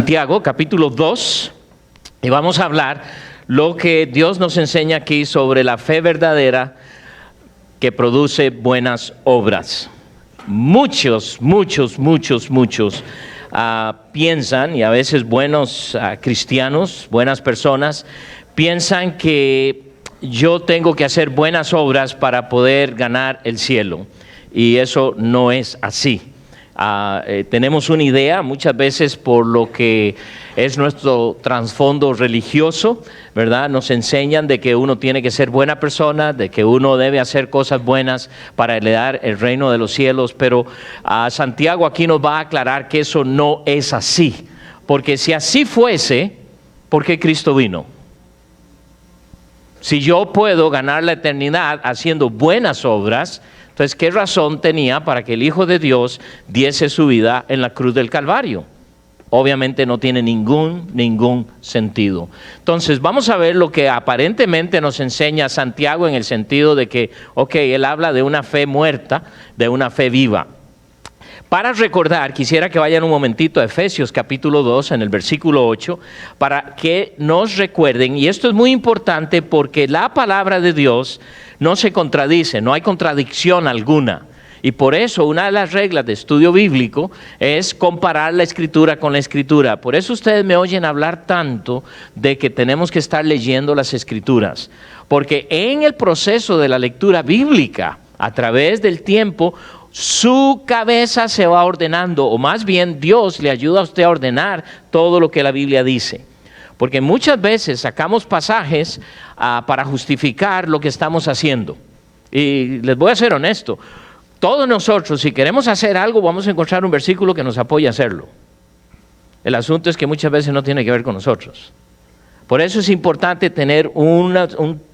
Santiago, capítulo 2, y vamos a hablar lo que Dios nos enseña aquí sobre la fe verdadera que produce buenas obras. Muchos piensan, y a veces buenos cristianos, buenas personas, piensan que yo tengo que hacer buenas obras para poder ganar el cielo, y eso no es así. Tenemos una idea muchas veces por lo que es nuestro trasfondo religioso, ¿verdad? Nos enseñan de que uno tiene que ser buena persona, de que uno debe hacer cosas buenas para heredar el reino de los cielos, pero Santiago aquí nos va a aclarar que eso no es así, porque si así fuese, ¿por qué Cristo vino? Si yo puedo ganar la eternidad haciendo buenas obras, entonces, ¿qué razón tenía para que el Hijo de Dios diese su vida en la cruz del Calvario? Obviamente no tiene ningún sentido. Entonces, vamos a ver lo que aparentemente nos enseña Santiago en el sentido de que, él habla de una fe muerta, de una fe viva. Para recordar, quisiera que vayan un momentito a Efesios capítulo 2, en el versículo 8, para que nos recuerden, y esto es muy importante porque la palabra de Dios no se contradice, no hay contradicción alguna. Y por eso una de las reglas de estudio bíblico es comparar la Escritura con la Escritura. Por eso ustedes me oyen hablar tanto de que tenemos que estar leyendo las Escrituras. Porque en el proceso de la lectura bíblica, a través del tiempo, su cabeza se va ordenando, o más bien Dios le ayuda a usted a ordenar todo lo que la Biblia dice. Porque muchas veces sacamos pasajes para justificar lo que estamos haciendo. Y les voy a ser honesto, todos nosotros, si queremos hacer algo, vamos a encontrar un versículo que nos apoye a hacerlo. El asunto es que muchas veces no tiene que ver con nosotros. Por eso es importante tener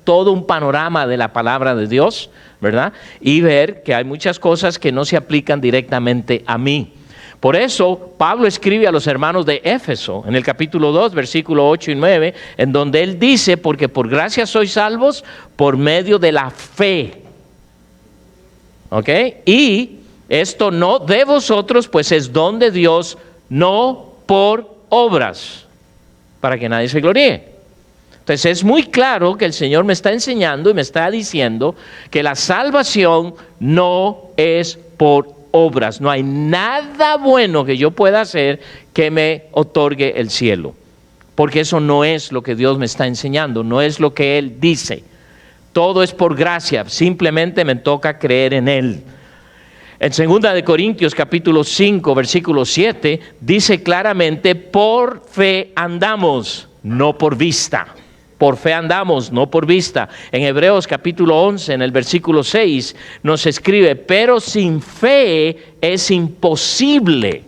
todo un panorama de la palabra de Dios, ¿verdad? Y ver que hay muchas cosas que no se aplican directamente a mí. Por eso Pablo escribe a los hermanos de Éfeso, en el capítulo 2, versículo 8 y 9, en donde él dice, porque por gracia sois salvos por medio de la fe. ¿Ok? Y esto no de vosotros, pues es don de Dios, no por obras, para que nadie se gloríe. Entonces es muy claro que el Señor me está enseñando y me está diciendo que la salvación no es por obras. No hay nada bueno que yo pueda hacer que me otorgue el cielo. Porque eso no es lo que Dios me está enseñando, no es lo que Él dice. Todo es por gracia, simplemente me toca creer en Él. En 2 Corintios capítulo 5, versículo 7, dice claramente, por fe andamos, no por vista. Por fe andamos, no por vista. En Hebreos capítulo 11, en el versículo 6, nos escribe, pero sin fe es imposible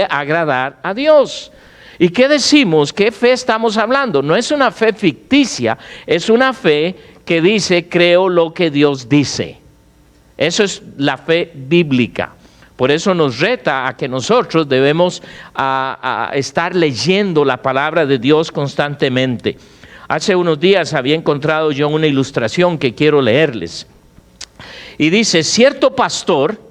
agradar a Dios. ¿Y qué decimos? ¿Qué fe estamos hablando? No es una fe ficticia, es una fe que dice, creo lo que Dios dice. Eso es la fe bíblica. Por eso nos reta a que nosotros debemos a estar leyendo la palabra de Dios constantemente. Hace unos días había encontrado yo una ilustración que quiero leerles. Y dice, cierto pastor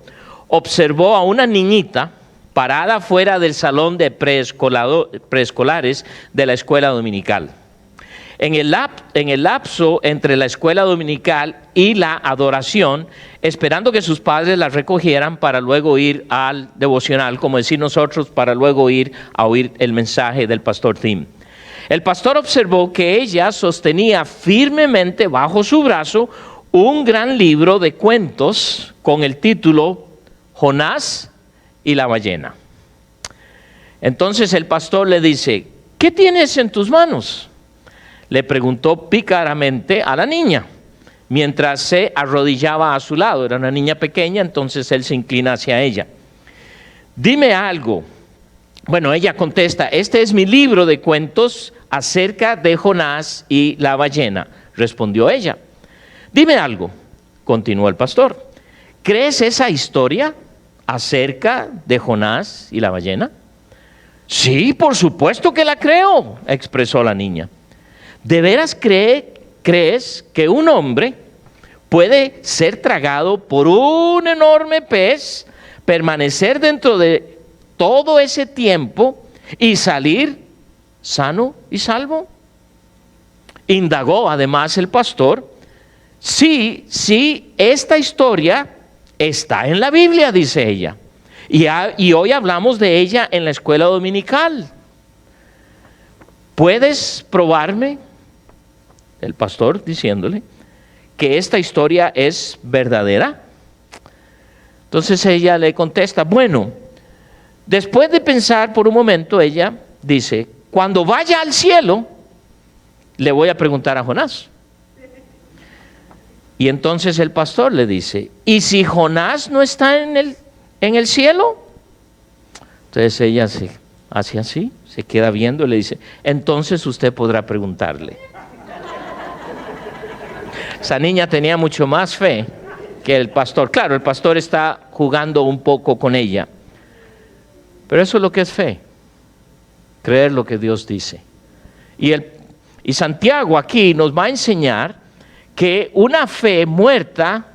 observó a una niñita parada fuera del salón de preescolares de la escuela dominical. En el lapso entre la escuela dominical y la adoración, esperando que sus padres la recogieran para luego ir al devocional, como decir nosotros, para luego ir a oír el mensaje del pastor Tim. El pastor observó que ella sostenía firmemente bajo su brazo un gran libro de cuentos con el título Jonás y la ballena. Entonces el pastor le dice, ¿qué tienes en tus manos?, le preguntó pícaramente a la niña, mientras se arrodillaba a su lado. Era una niña pequeña, entonces él se inclina hacia ella. Dime algo. Bueno, ella contesta, este es mi libro de cuentos acerca de Jonás y la ballena, respondió ella. Dime algo, continuó el pastor. ¿Crees esa historia acerca de Jonás y la ballena? Sí, por supuesto que la creo, expresó la niña. ¿De veras crees que un hombre puede ser tragado por un enorme pez, permanecer dentro de todo ese tiempo y salir sano y salvo? Indagó además el pastor, sí, esta historia está en la Biblia, dice ella. Y hoy hablamos de ella en la escuela dominical. ¿Puedes probarme? El pastor diciéndole que esta historia es verdadera. Entonces ella le contesta, bueno, después de pensar por un momento, ella dice, cuando vaya al cielo, le voy a preguntar a Jonás. Y entonces el pastor le dice, ¿y si Jonás no está en el cielo? Entonces ella se hace así, se queda viendo y le dice, entonces usted podrá preguntarle. Esa niña tenía mucho más fe que el pastor. Claro, el pastor está jugando un poco con ella. Pero eso es lo que es fe. Creer lo que Dios dice. Y Santiago aquí nos va a enseñar que una fe muerta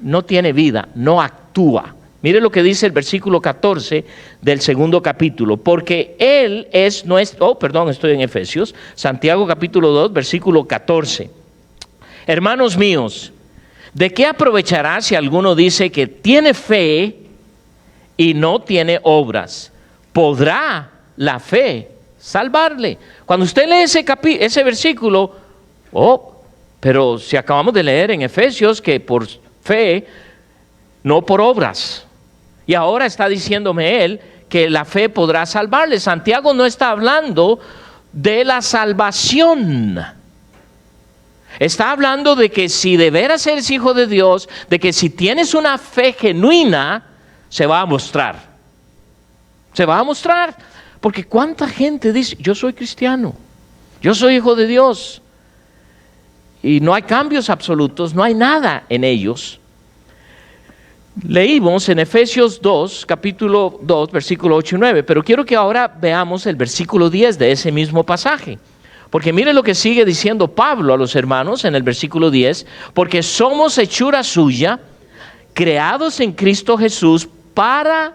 no tiene vida, no actúa. Mire lo que dice el versículo 14 del segundo capítulo. Porque Él es nuestro... estoy en Efesios. Santiago capítulo 2, versículo 14. Hermanos míos, ¿de qué aprovechará si alguno dice que tiene fe y no tiene obras? ¿Podrá la fe salvarle? Cuando usted lee ese versículo, pero si acabamos de leer en Efesios que por fe, no por obras. Y ahora está diciéndome él que la fe podrá salvarle. Santiago no está hablando de la salvación. Está hablando de que si de veras eres hijo de Dios, de que si tienes una fe genuina, se va a mostrar. Se va a mostrar. Porque cuánta gente dice, yo soy cristiano, yo soy hijo de Dios. Y no hay cambios absolutos, no hay nada en ellos. Leímos en Efesios 2, capítulo 2, versículo 8 y 9, pero quiero que ahora veamos el versículo 10 de ese mismo pasaje. Porque mire lo que sigue diciendo Pablo a los hermanos en el versículo 10, porque somos hechura suya, creados en Cristo Jesús para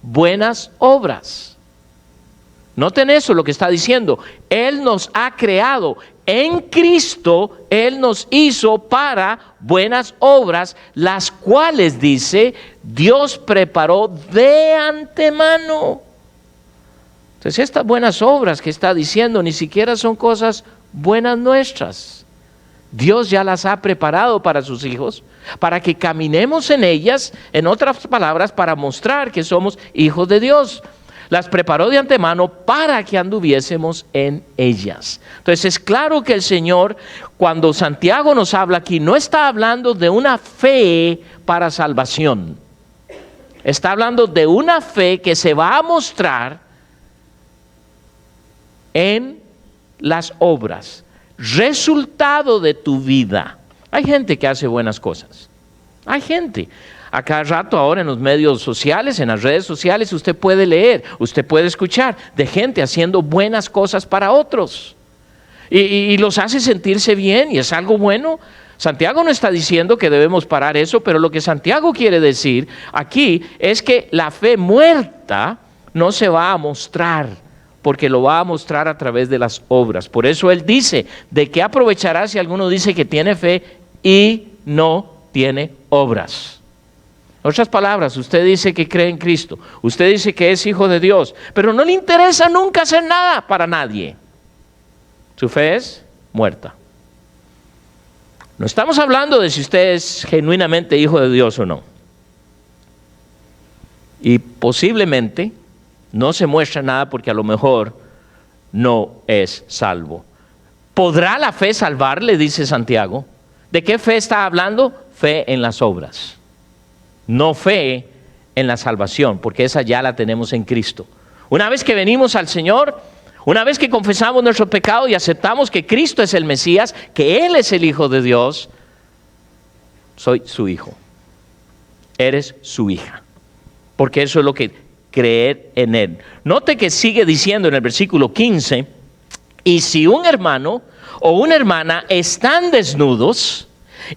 buenas obras. Noten eso, lo que está diciendo. Él nos ha creado en Cristo, Él nos hizo para buenas obras, las cuales, dice, Dios preparó de antemano. Entonces estas buenas obras que está diciendo ni siquiera son cosas buenas nuestras. Dios ya las ha preparado para sus hijos, para que caminemos en ellas, en otras palabras, para mostrar que somos hijos de Dios. Las preparó de antemano para que anduviésemos en ellas. Entonces es claro que el Señor, cuando Santiago nos habla aquí, no está hablando de una fe para salvación. Está hablando de una fe que se va a mostrar en las obras, resultado de tu vida. Hay gente que hace buenas cosas. Hay gente. A cada rato ahora en los medios sociales, en las redes sociales, usted puede leer, usted puede escuchar de gente haciendo buenas cosas para otros. Y los hace sentirse bien y es algo bueno. Santiago no está diciendo que debemos parar eso, pero lo que Santiago quiere decir aquí es que la fe muerta no se va a mostrar, porque lo va a mostrar a través de las obras. Por eso él dice, ¿de qué aprovechará si alguno dice que tiene fe y no tiene obras? En otras palabras, usted dice que cree en Cristo, usted dice que es hijo de Dios, pero no le interesa nunca hacer nada para nadie. Su fe es muerta. No estamos hablando de si usted es genuinamente hijo de Dios o no. Y posiblemente no se muestra nada porque a lo mejor no es salvo. ¿Podrá la fe salvarle? Dice Santiago. ¿De qué fe está hablando? Fe en las obras. No fe en la salvación, porque esa ya la tenemos en Cristo. Una vez que venimos al Señor, una vez que confesamos nuestro pecado y aceptamos que Cristo es el Mesías, que Él es el Hijo de Dios, soy su hijo. Eres su hija. Porque eso es lo que creer en Él. Note que sigue diciendo en el versículo 15, y si un hermano o una hermana están desnudos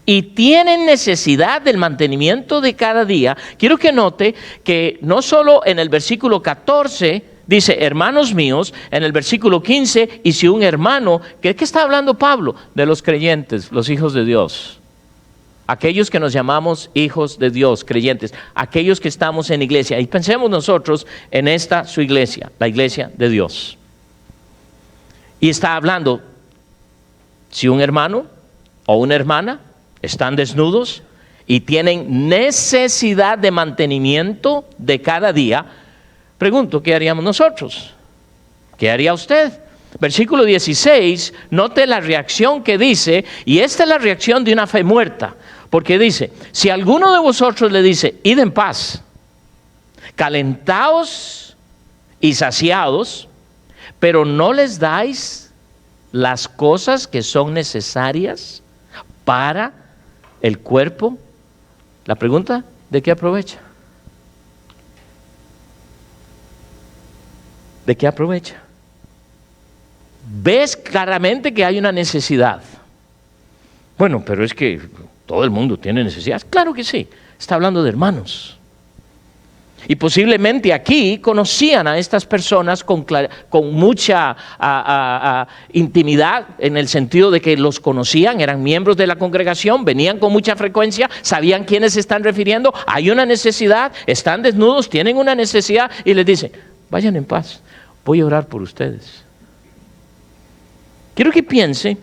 y tienen necesidad del mantenimiento de cada día. Quiero que note que no solo en el versículo 14 dice, hermanos míos, en el versículo 15, y si un hermano, ¿qué está hablando Pablo? De los creyentes, los hijos de Dios. Aquellos que nos llamamos hijos de Dios, creyentes, aquellos que estamos en iglesia. Y pensemos nosotros en esta su iglesia, la iglesia de Dios. Y está hablando, si un hermano o una hermana están desnudos y tienen necesidad de mantenimiento de cada día, pregunto, ¿qué haríamos nosotros? ¿Qué haría usted? Versículo 16, note la reacción que dice, y esta es la reacción de una fe muerta, porque dice, si alguno de vosotros le dice, id en paz, calentaos y saciados, pero no les dais las cosas que son necesarias para el cuerpo, la pregunta, ¿de qué aprovecha? ¿De qué aprovecha? Ves claramente que hay una necesidad. Bueno, pero es que todo el mundo tiene necesidad. Claro que sí, está hablando de hermanos. Y posiblemente aquí conocían a estas personas con mucha intimidad, en el sentido de que los conocían, eran miembros de la congregación, venían con mucha frecuencia, sabían quiénes se están refiriendo, hay una necesidad, están desnudos, tienen una necesidad, y les dice, vayan en paz, voy a orar por ustedes. Quiero que piense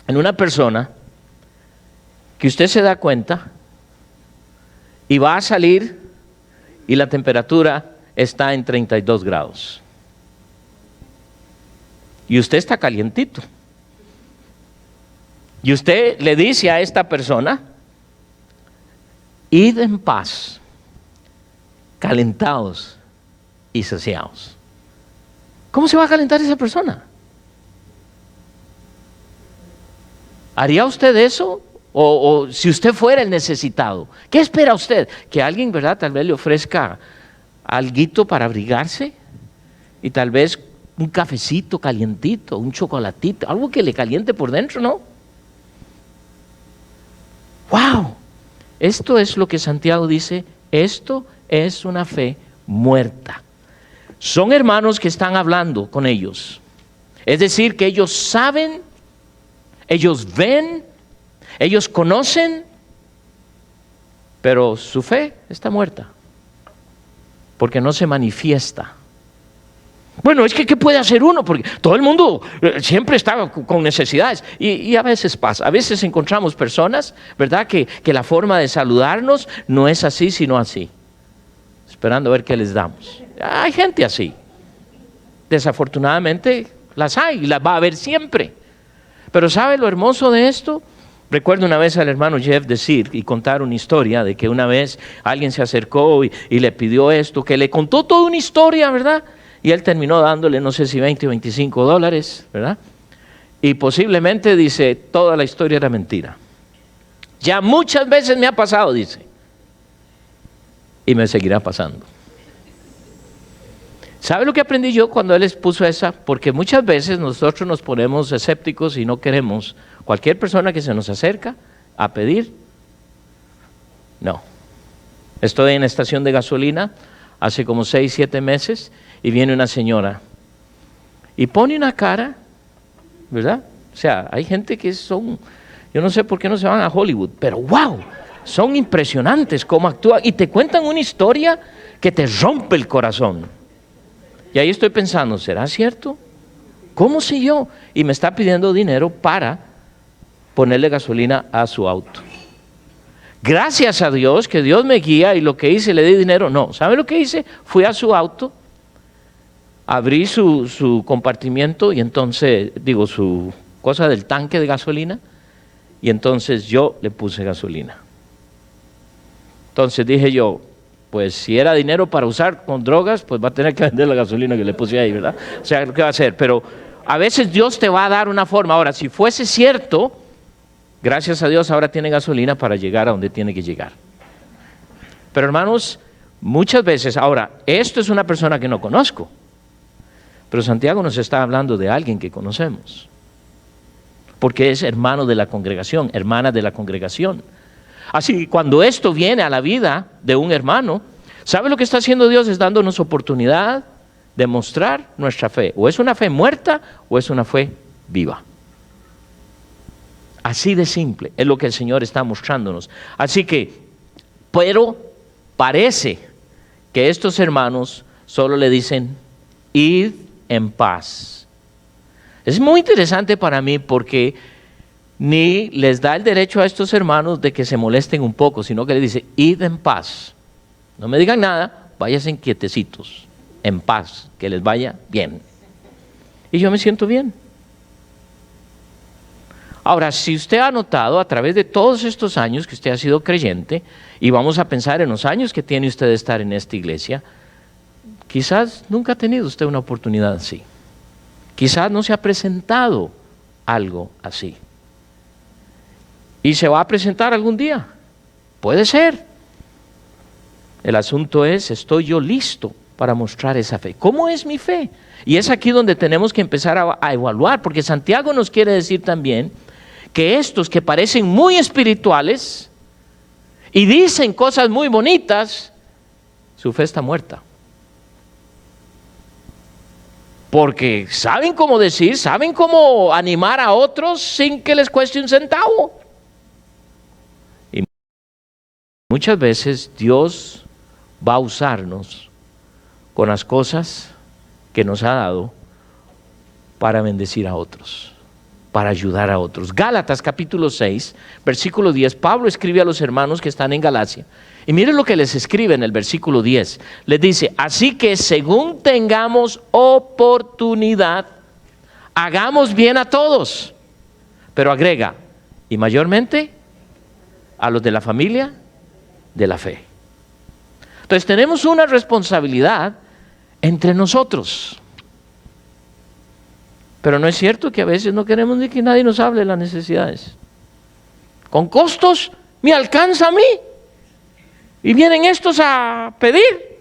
en una persona que usted se da cuenta y va a salir y la temperatura está en 32 grados. Y usted está calientito. Y usted le dice a esta persona, id en paz, calentados y saciados. ¿Cómo se va a calentar esa persona? ¿Haría usted eso? O si usted fuera el necesitado, ¿qué espera usted? Que alguien, ¿verdad? Tal vez le ofrezca alguito para abrigarse y tal vez un cafecito calientito, un chocolatito, algo que le caliente por dentro, ¿no? ¡Wow! Esto es lo que Santiago dice, esto es una fe muerta. Son hermanos que están hablando con ellos. Es decir, que ellos saben, ellos ven, ellos conocen, pero su fe está muerta, porque no se manifiesta. Bueno, es que ¿qué puede hacer uno? Porque todo el mundo siempre está con necesidades. Y a veces pasa, a veces encontramos personas, ¿verdad? Que la forma de saludarnos no es así, sino así, esperando a ver qué les damos. Hay gente así. Desafortunadamente las hay y las va a haber siempre. Pero ¿sabe lo hermoso de esto? Recuerdo una vez al hermano Jeff decir y contar una historia de que una vez alguien se acercó y le pidió esto, que le contó toda una historia, ¿verdad? Y él terminó dándole, no sé si 20 o 25 dólares, ¿verdad? Y posiblemente, dice, toda la historia era mentira. Ya muchas veces me ha pasado, dice. Y me seguirá pasando. ¿Sabe lo que aprendí yo cuando él les puso esa? Porque muchas veces nosotros nos ponemos escépticos y no queremos. Cualquier persona que se nos acerca a pedir, no. Estoy en la estación de gasolina hace como 6, 7 meses y viene una señora y pone una cara, ¿verdad? O sea, hay gente que son, yo no sé por qué no se van a Hollywood, pero wow, son impresionantes cómo actúan y te cuentan una historia que te rompe el corazón. Y ahí estoy pensando, ¿será cierto? ¿Cómo sé yo? Y me está pidiendo dinero para ponerle gasolina a su auto. Gracias a Dios, que Dios me guía y lo que hice, le di dinero. No, ¿sabe lo que hice? Fui a su auto, abrí su compartimiento y entonces, su cosa del tanque de gasolina, y entonces yo le puse gasolina. Entonces dije yo, pues si era dinero para usar con drogas, pues va a tener que vender la gasolina que le puse ahí, ¿verdad? O sea, ¿qué va a hacer? Pero a veces Dios te va a dar una forma. Ahora, si fuese cierto, gracias a Dios ahora tiene gasolina para llegar a donde tiene que llegar. Pero hermanos, muchas veces, ahora, esto es una persona que no conozco, pero Santiago nos está hablando de alguien que conocemos. porque es hermano de la congregación, hermana de la congregación. Así que cuando esto viene a la vida de un hermano, ¿sabe lo que está haciendo Dios? Es dándonos oportunidad de mostrar nuestra fe. O es una fe muerta o es una fe viva. Así de simple es lo que el Señor está mostrándonos. Así que, pero parece que estos hermanos solo le dicen, id en paz. Es muy interesante para mí porque ni les da el derecho a estos hermanos de que se molesten un poco, sino que le dice, id en paz. No me digan nada, váyanse quietecitos, en paz, que les vaya bien. Y yo me siento bien. Ahora, si usted ha notado a través de todos estos años que usted ha sido creyente, y vamos a pensar en los años que tiene usted de estar en esta iglesia, quizás nunca ha tenido usted una oportunidad así. Quizás no se ha presentado algo así. ¿Y se va a presentar algún día? Puede ser. El asunto es, ¿estoy yo listo para mostrar esa fe? ¿Cómo es mi fe? Y es aquí donde tenemos que empezar a evaluar, porque Santiago nos quiere decir también que estos que parecen muy espirituales y dicen cosas muy bonitas, su fe está muerta. Porque saben cómo decir, saben cómo animar a otros sin que les cueste un centavo. Y muchas veces Dios va a usarnos con las cosas que nos ha dado para bendecir a otros, para ayudar a otros. Gálatas capítulo 6, versículo 10, Pablo escribe a los hermanos que están en Galacia. Y miren lo que les escribe en el versículo 10. Les dice, así que según tengamos oportunidad, hagamos bien a todos. Pero agrega, y mayormente a los de la familia de la fe. Entonces tenemos una responsabilidad entre nosotros. Pero no es cierto que a veces no queremos ni que nadie nos hable de las necesidades. Con costos me alcanza a mí. Y vienen estos a pedir.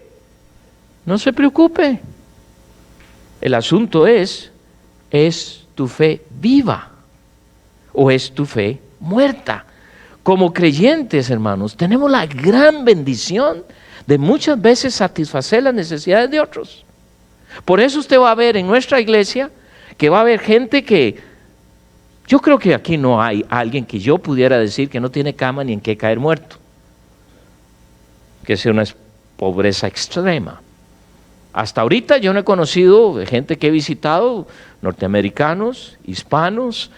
No se preocupe. El asunto ¿es tu fe viva o es tu fe muerta? Como creyentes, hermanos, tenemos la gran bendición de muchas veces satisfacer las necesidades de otros. Por eso usted va a ver en nuestra iglesia que va a haber gente que, yo creo que aquí no hay alguien que yo pudiera decir que no tiene cama ni en qué caer muerto, que sea una pobreza extrema. Hasta ahorita yo no he conocido gente que he visitado, norteamericanos, hispanos,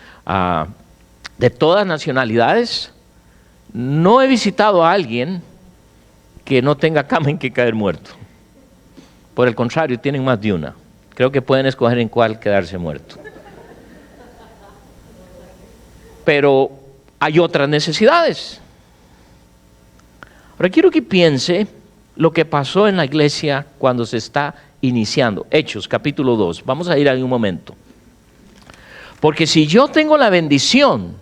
de todas nacionalidades. No he visitado a alguien que no tenga cama en que caer muerto. Por el contrario, tienen más de una. Creo que pueden escoger en cuál quedarse muerto. Pero hay otras necesidades. Ahora quiero que piense lo que pasó en la iglesia cuando se está iniciando. Hechos, capítulo 2. Vamos a ir ahí un momento. Porque si yo tengo la bendición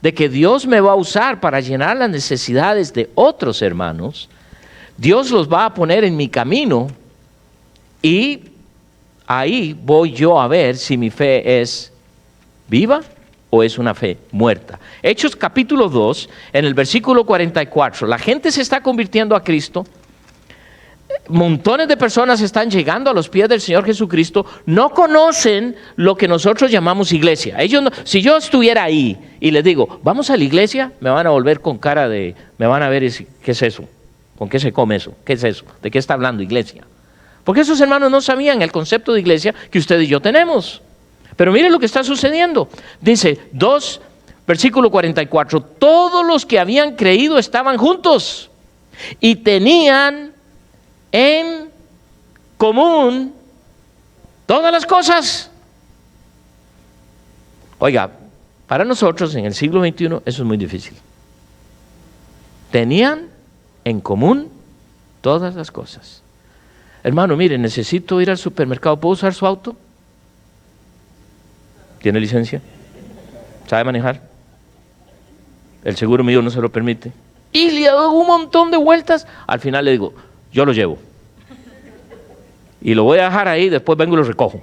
de que Dios me va a usar para llenar las necesidades de otros hermanos, Dios los va a poner en mi camino y ahí voy yo a ver si mi fe es viva o es una fe muerta. Hechos capítulo 2, en el versículo 44, la gente se está convirtiendo a Cristo, montones de personas están llegando a los pies del Señor Jesucristo, no conocen lo que nosotros llamamos iglesia. Ellos no, si yo estuviera ahí y les digo, vamos a la iglesia, me van a volver con cara de, me van a ver, ¿qué es eso? ¿Con qué se come eso? ¿Qué es eso? ¿De qué está hablando iglesia? Porque esos hermanos no sabían el concepto de iglesia que usted y yo tenemos. Pero miren lo que está sucediendo. Dice 2, versículo 44, todos los que habían creído estaban juntos y tenían en común todas las cosas. Oiga, para nosotros en el siglo XXI eso es muy difícil. Tenían en común todas las cosas. Hermano, mire, necesito ir al supermercado, ¿puedo usar su auto? ¿Tiene licencia? ¿Sabe manejar? El seguro mío no se lo permite. Y le doy un montón de vueltas. Al final le digo, yo lo llevo. Y lo voy a dejar ahí, después vengo y lo recojo.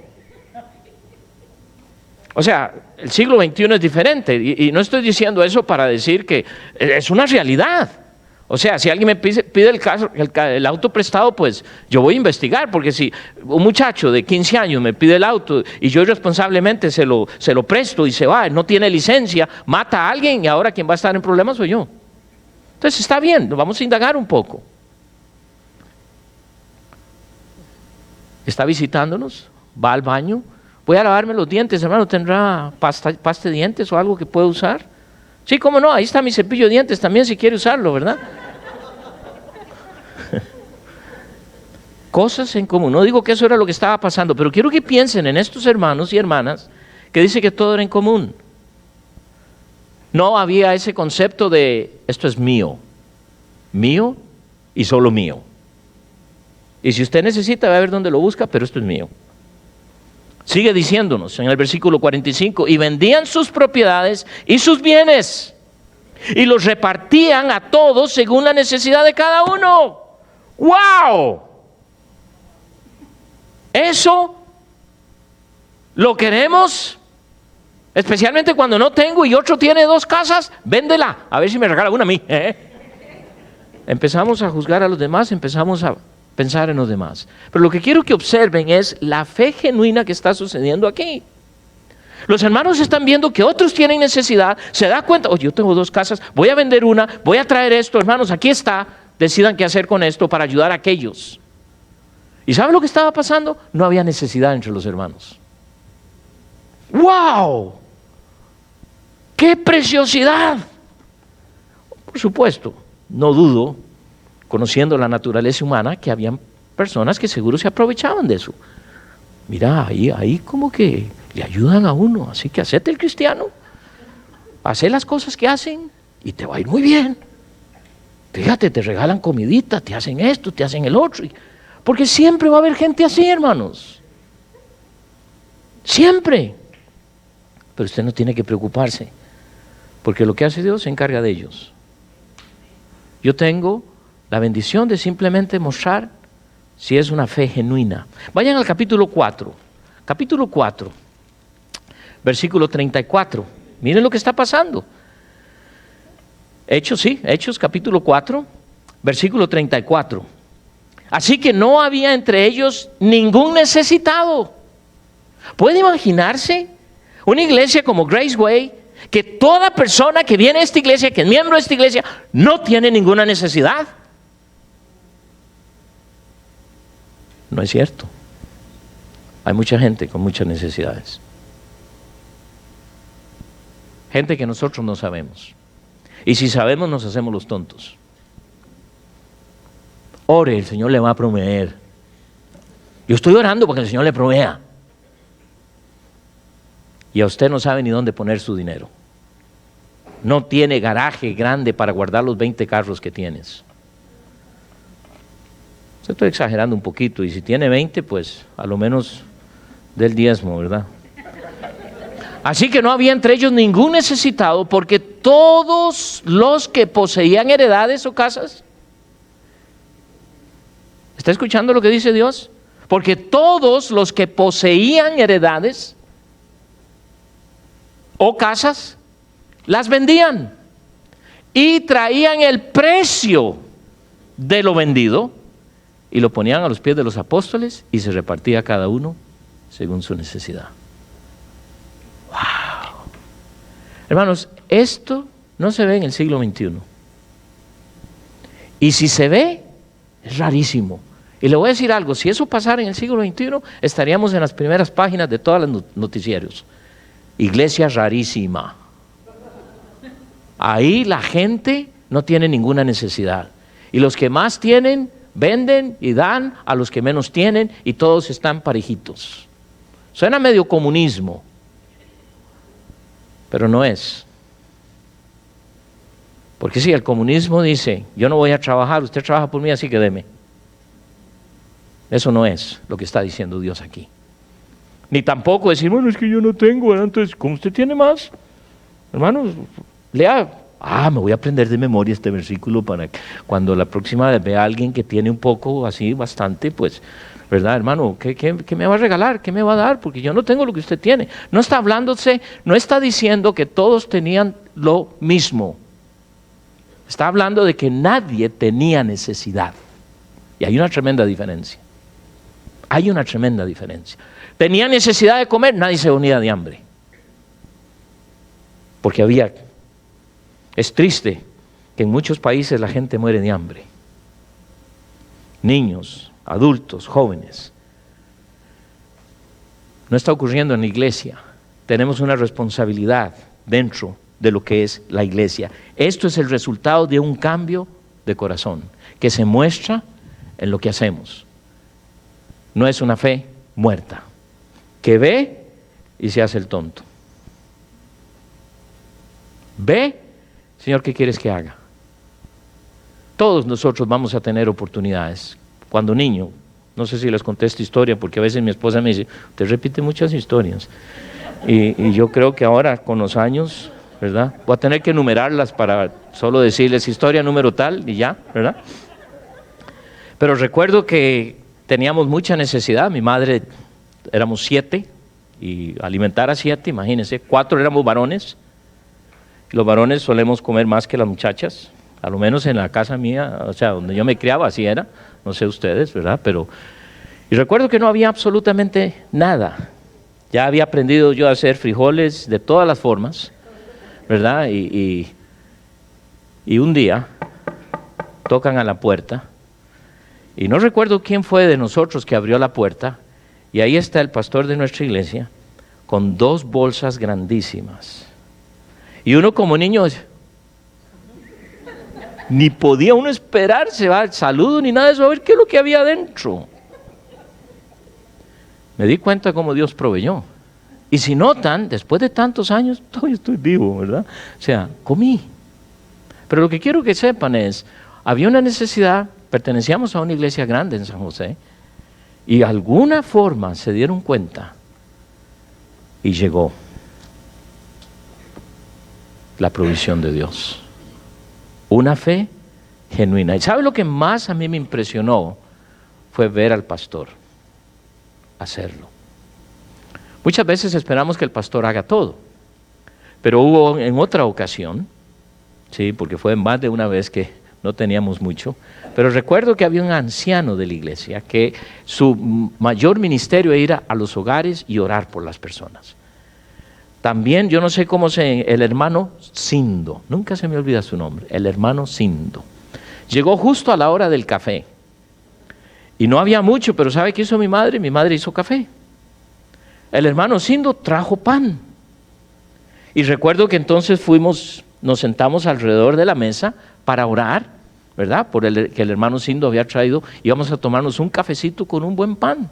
O sea, el siglo XXI es diferente y no estoy diciendo eso para decir que es una realidad. O sea, si alguien me pide el auto prestado, pues yo voy a investigar, porque si un muchacho de 15 años me pide el auto y yo irresponsablemente se lo presto y se va, no tiene licencia, mata a alguien y ahora quien va a estar en problemas soy yo. Entonces está bien, vamos a indagar un poco. ¿Está visitándonos? ¿Va al baño? Voy a lavarme los dientes, hermano, ¿tendrá pasta de dientes o algo que pueda usar? Sí, cómo no, ahí está mi cepillo de dientes también si quiere usarlo, ¿verdad? Cosas en común. No digo que eso era lo que estaba pasando, pero quiero que piensen en estos hermanos y hermanas que dice que todo era en común. No había ese concepto de esto es mío y solo mío. Y si usted necesita, va a ver dónde lo busca, pero esto es mío. Sigue diciéndonos en el versículo 45, y vendían sus propiedades y sus bienes, y los repartían a todos según la necesidad de cada uno. ¡Wow! Eso lo queremos, especialmente cuando no tengo y otro tiene 2 casas, véndela, a ver si me regala una a mí. Empezamos a juzgar a los demás, empezamos a pensar en los demás. Pero lo que quiero que observen es la fe genuina que está sucediendo aquí. Los hermanos están viendo que otros tienen necesidad, se da cuenta, oye, yo tengo 2 casas, voy a vender una, voy a traer esto, hermanos, aquí está, decidan qué hacer con esto para ayudar a aquellos. ¿Y saben lo que estaba pasando? No había necesidad entre los hermanos. ¡Wow! ¡Qué preciosidad! Por supuesto, no dudo, conociendo la naturaleza humana, que habían personas que seguro se aprovechaban de eso. Mira, ahí como que le ayudan a uno, así que hacete el cristiano, haz las cosas que hacen y te va a ir muy bien. Fíjate, te regalan comidita, te hacen esto, te hacen el otro, porque siempre va a haber gente así, hermanos. Siempre. Pero usted no tiene que preocuparse, porque lo que hace Dios se encarga de ellos. Yo tengo la bendición de simplemente mostrar si es una fe genuina. Vayan al capítulo 4, versículo 34. Miren lo que está pasando. Hechos capítulo 4, versículo 34. Así que no había entre ellos ningún necesitado. ¿Puede imaginarse una iglesia como Grace Way, que toda persona que viene a esta iglesia, que es miembro de esta iglesia, no tiene ninguna necesidad? No es cierto. Hay mucha gente con muchas necesidades. Gente que nosotros no sabemos. Y si sabemos, nos hacemos los tontos. Ore, el Señor le va a proveer. Yo estoy orando porque el Señor le provea. Y a usted no sabe ni dónde poner su dinero. No tiene garaje grande para guardar los 20 carros que tienes. Estoy exagerando un poquito, y si tiene 20, pues a lo menos del diezmo, ¿verdad? Así que no había entre ellos ningún necesitado, porque todos los que poseían heredades o casas, ¿está escuchando lo que dice Dios? Porque todos los que poseían heredades o casas, las vendían y traían el precio de lo vendido y lo ponían a los pies de los apóstoles y se repartía cada uno según su necesidad. ¡Wow! Hermanos, esto no se ve en el siglo XXI. Y si se ve, es rarísimo. Y le voy a decir algo, si eso pasara en el siglo XXI, estaríamos en las primeras páginas de todos los noticiarios. Iglesia rarísima. Ahí la gente no tiene ninguna necesidad. Y los que más tienen, venden y dan a los que menos tienen y todos están parejitos. Suena medio comunismo, pero no es. Porque si el comunismo dice, yo no voy a trabajar, usted trabaja por mí, así que deme. Eso no es lo que está diciendo Dios aquí. Ni tampoco decir, bueno, es que yo no tengo, ¿verdad? Entonces, ¿cómo usted tiene más? Hermanos, lea. Me voy a aprender de memoria este versículo para que cuando la próxima vez vea a alguien que tiene un poco, así, bastante, pues ¿verdad, hermano? ¿Qué me va a regalar? ¿Qué me va a dar? Porque yo no tengo lo que usted tiene. No está diciendo que todos tenían lo mismo. Está hablando de que nadie tenía necesidad. Y hay una tremenda diferencia. Hay una tremenda diferencia. Tenía necesidad de comer, nadie se unía de hambre. Porque es triste que en muchos países la gente muere de hambre. Niños, adultos, jóvenes. No está ocurriendo en la iglesia. Tenemos una responsabilidad dentro de lo que es la iglesia. Esto es el resultado de un cambio de corazón que se muestra en lo que hacemos. No es una fe muerta, que ve y se hace el tonto. Ve, Señor, ¿qué quieres que haga? Todos nosotros vamos a tener oportunidades. Cuando niño, no sé si les conté esta historia, porque a veces mi esposa me dice, usted repite muchas historias. Y yo creo que ahora, con los años, ¿verdad? Voy a tener que enumerarlas para solo decirles historia número tal y ya, ¿verdad? Pero recuerdo que teníamos mucha necesidad. Mi madre, éramos 7, y alimentar a 7, imagínense, 4 éramos varones. Los varones solemos comer más que las muchachas, a lo menos en la casa mía, o sea, donde yo me criaba, así era, no sé ustedes, ¿verdad? Y recuerdo que no había absolutamente nada. Ya había aprendido yo a hacer frijoles de todas las formas, ¿verdad? Y un día tocan a la puerta, y no recuerdo quién fue de nosotros que abrió la puerta, y ahí está el pastor de nuestra iglesia, con 2 bolsas grandísimas. Y uno como niño, ni podía uno esperarse, ¿va? El saludo ni nada de eso, a ver qué es lo que había adentro. Me di cuenta cómo Dios proveyó. Y si notan, después de tantos años, todavía estoy vivo, ¿verdad? O sea, comí. Pero lo que quiero que sepan es, había una necesidad, pertenecíamos a una iglesia grande en San José, y de alguna forma se dieron cuenta, y llegó la provisión de Dios. Una fe genuina. ¿Y sabe lo que más a mí me impresionó? Fue ver al pastor hacerlo. Muchas veces esperamos que el pastor haga todo, pero hubo en otra ocasión, sí, porque fue más de una vez que no teníamos mucho, pero recuerdo que había un anciano de la iglesia que su mayor ministerio era ir a los hogares y orar por las personas. También, yo no sé cómo el hermano Sindo, nunca se me olvida su nombre, el hermano Sindo. Llegó justo a la hora del café. Y no había mucho, pero ¿sabe qué hizo mi madre? Mi madre hizo café. El hermano Sindo trajo pan. Y recuerdo que entonces nos sentamos alrededor de la mesa para orar, ¿verdad? Por que el hermano Sindo había traído, íbamos a tomarnos un cafecito con un buen pan.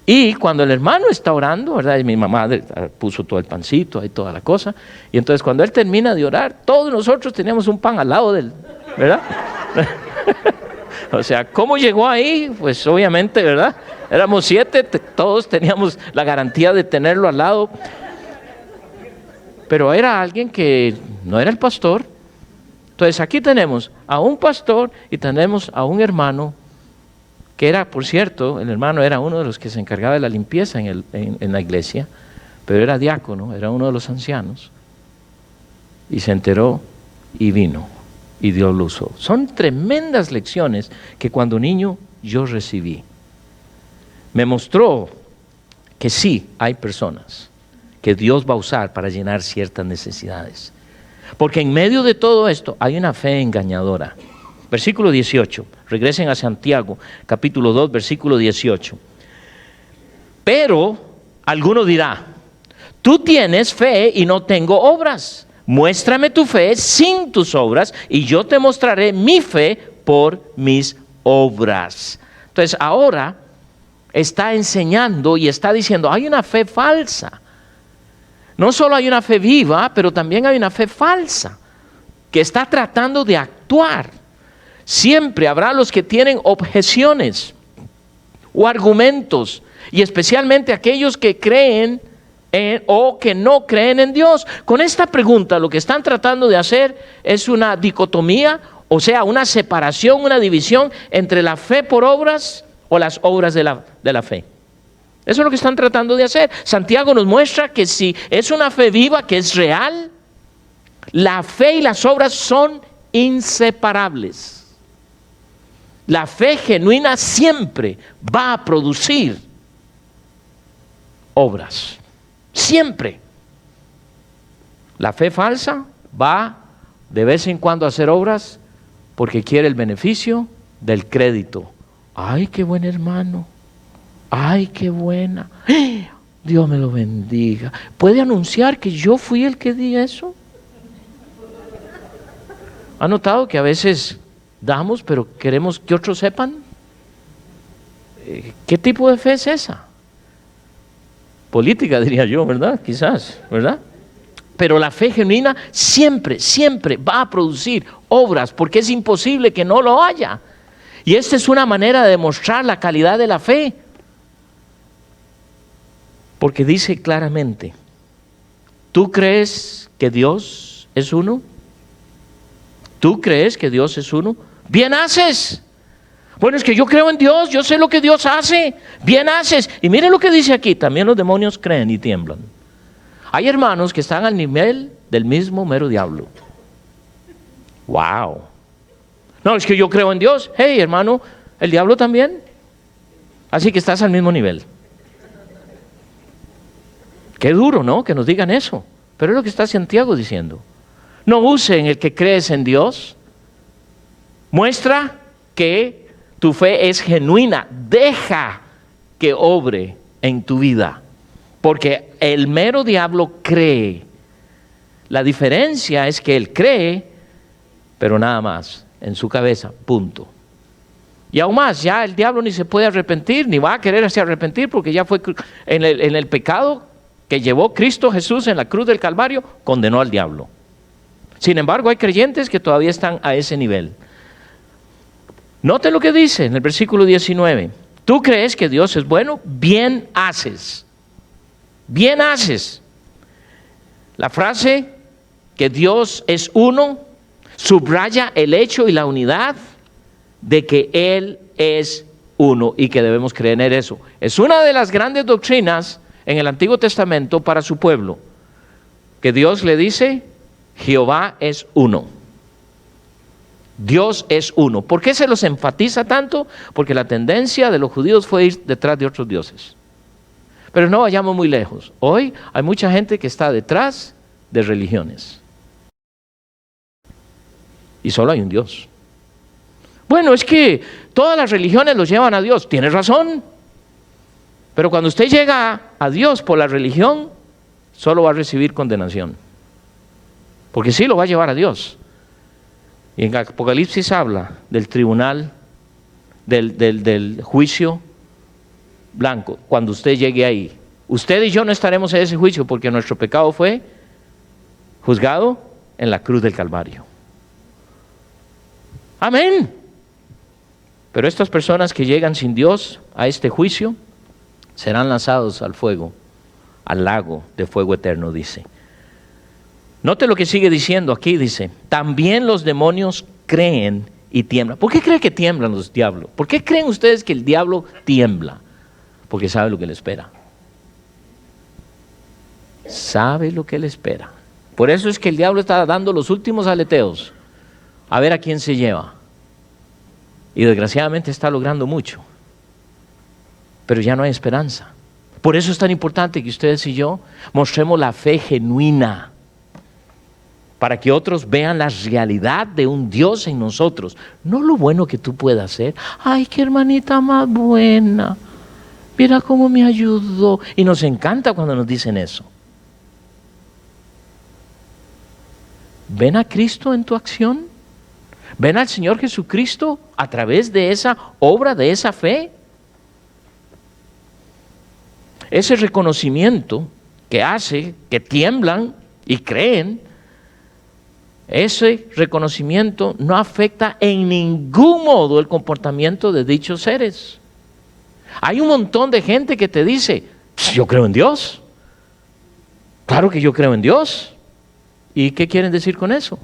Y cuando el hermano está orando, ¿verdad? Y mi mamá puso todo el pancito y toda la cosa. Y entonces cuando él termina de orar, todos nosotros teníamos un pan al lado del, ¿verdad? O sea, ¿cómo llegó ahí? Pues obviamente, ¿verdad? Éramos 7, todos teníamos la garantía de tenerlo al lado. Pero era alguien que no era el pastor. Entonces aquí tenemos a un pastor y tenemos a un hermano que era, por cierto, el hermano era uno de los que se encargaba de la limpieza en la iglesia, pero era diácono, era uno de los ancianos, y se enteró y vino, y Dios lo usó. Son tremendas lecciones que cuando niño yo recibí. Me mostró que sí hay personas que Dios va a usar para llenar ciertas necesidades. Porque en medio de todo esto hay una fe engañadora. Versículo 18, regresen a Santiago, capítulo 2, versículo 18. Pero alguno dirá, tú tienes fe y no tengo obras. Muéstrame tu fe sin tus obras y yo te mostraré mi fe por mis obras. Entonces ahora está enseñando y está diciendo, hay una fe falsa. No solo hay una fe viva, pero también hay una fe falsa que está tratando de actuar. Siempre habrá los que tienen objeciones o argumentos, y especialmente aquellos que creen o que no creen en Dios. Con esta pregunta lo que están tratando de hacer es una dicotomía, o sea, una separación, una división entre la fe por obras o las obras de la fe. Eso es lo que están tratando de hacer. Santiago nos muestra que si es una fe viva, que es real, la fe y las obras son inseparables. La fe genuina siempre va a producir obras. Siempre. La fe falsa va de vez en cuando a hacer obras porque quiere el beneficio del crédito. ¡Ay, qué buen hermano! ¡Ay, qué buena! Dios me lo bendiga. ¿Puede anunciar que yo fui el que di eso? ¿Ha notado que a veces damos, pero queremos que otros sepan? ¿Qué tipo de fe es esa? Política, diría yo, ¿verdad? Quizás, ¿verdad? Pero la fe genuina siempre, siempre va a producir obras, porque es imposible que no lo haya. Y esta es una manera de demostrar la calidad de la fe. Porque dice claramente, ¿tú crees que Dios es uno? ¿Tú crees que Dios es uno? Bien haces. Bueno, es que yo creo en Dios, yo sé lo que Dios hace. Bien haces. Y mire lo que dice aquí, también los demonios creen y tiemblan. Hay hermanos que están al nivel del mismo mero diablo. ¡Wow! No, es que yo creo en Dios. Hey, hermano, el diablo también. Así que estás al mismo nivel. Qué duro, ¿no? Que nos digan eso. Pero es lo que está Santiago diciendo. No usen el que crees en Dios. Muestra que tu fe es genuina. Deja que obre en tu vida. Porque el mero diablo cree. La diferencia es que él cree, pero nada más, en su cabeza, punto. Y aún más, ya el diablo ni se puede arrepentir, ni va a quererse arrepentir, porque ya fue en el pecado que llevó Cristo Jesús en la cruz del Calvario, condenó al diablo. Sin embargo, hay creyentes que todavía están a ese nivel. Note lo que dice en el versículo 19. ¿Tú crees que Dios es bueno? Bien haces. Bien haces. La frase que Dios es uno subraya el hecho y la unidad de que Él es uno y que debemos creer en eso. Es una de las grandes doctrinas en el Antiguo Testamento para su pueblo, que Dios le dice, Jehová es uno. Dios es uno. ¿Por qué se los enfatiza tanto? Porque la tendencia de los judíos fue ir detrás de otros dioses. Pero no vayamos muy lejos. Hoy hay mucha gente que está detrás de religiones. Y solo hay un Dios. Bueno, es que todas las religiones los llevan a Dios. Tienes razón. Pero cuando usted llega a Dios por la religión, solo va a recibir condenación. Porque sí lo va a llevar a Dios. Y en Apocalipsis habla del tribunal, del juicio blanco. Cuando usted llegue ahí, usted y yo no estaremos en ese juicio porque nuestro pecado fue juzgado en la cruz del Calvario. Amén. Pero estas personas que llegan sin Dios a este juicio serán lanzados al fuego, al lago de fuego eterno, dice. Note lo que sigue diciendo aquí, dice, también los demonios creen y tiemblan. ¿Por qué creen que tiemblan los diablos? ¿Por qué creen ustedes que el diablo tiembla? Porque sabe lo que le espera. Sabe lo que le espera. Por eso es que el diablo está dando los últimos aleteos a ver a quién se lleva. Y desgraciadamente está logrando mucho. Pero ya no hay esperanza. Por eso es tan importante que ustedes y yo mostremos la fe genuina, para que otros vean la realidad de un Dios en nosotros, no lo bueno que tú puedas hacer. Ay, qué hermanita más buena, mira cómo me ayudó. Y nos encanta cuando nos dicen eso. ¿Ven a Cristo en tu acción? ¿Ven al Señor Jesucristo a través de esa obra, de esa fe? Ese reconocimiento que hace que tiemblan y creen, ese reconocimiento no afecta en ningún modo el comportamiento de dichos seres. Hay un montón de gente que te dice, yo creo en Dios. Claro que yo creo en Dios. ¿Y qué quieren decir con eso?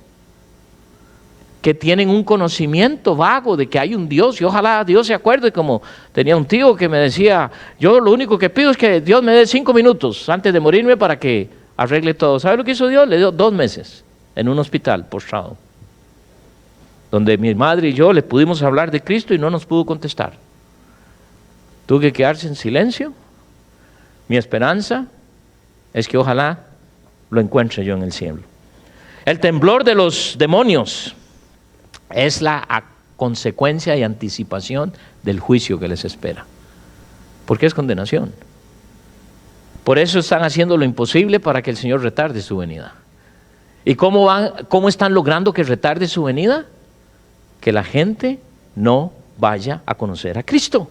que tienen un conocimiento vago de que hay un Dios, y ojalá Dios se acuerde, como tenía un tío que me decía, yo lo único que pido es que Dios me dé 5 minutos antes de morirme para que arregle todo. ¿Sabe lo que hizo Dios? Le dio 2 meses en un hospital postrado, donde mi madre y yo le pudimos hablar de Cristo y no nos pudo contestar. Tuve que quedarse en silencio. Mi esperanza es que ojalá lo encuentre yo en el cielo. El temblor de los demonios es la consecuencia y anticipación del juicio que les espera, porque es condenación. Por eso están haciendo lo imposible para que el Señor retarde su venida. ¿Y cómo están logrando que retarde su venida? Que la gente no vaya a conocer a Cristo.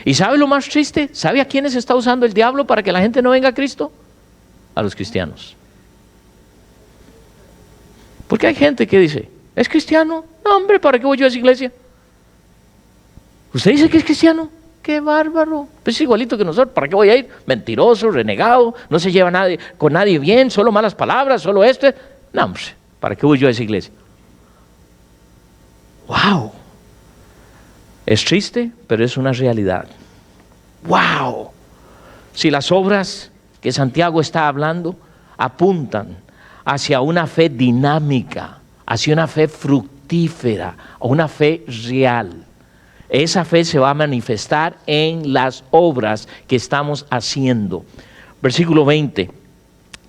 ¿Y sabe lo más triste? ¿Sabe a quiénes está usando el diablo para que la gente no venga a Cristo? A los cristianos. Porque hay gente que dice, ¿es cristiano? No, hombre, ¿para qué voy yo a esa iglesia? ¿Usted dice que es cristiano? ¡Qué bárbaro! Pues es igualito que nosotros, ¿para qué voy a ir? Mentiroso, renegado, no se lleva con nadie bien, solo malas palabras, solo esto. No, hombre, ¿para qué voy yo a esa iglesia? ¡Wow! Es triste, pero es una realidad. ¡Wow! Si las obras que Santiago está hablando apuntan hacia una fe dinámica, hacia una fe fructífera, o una fe real, esa fe se va a manifestar en las obras que estamos haciendo. Versículo 20,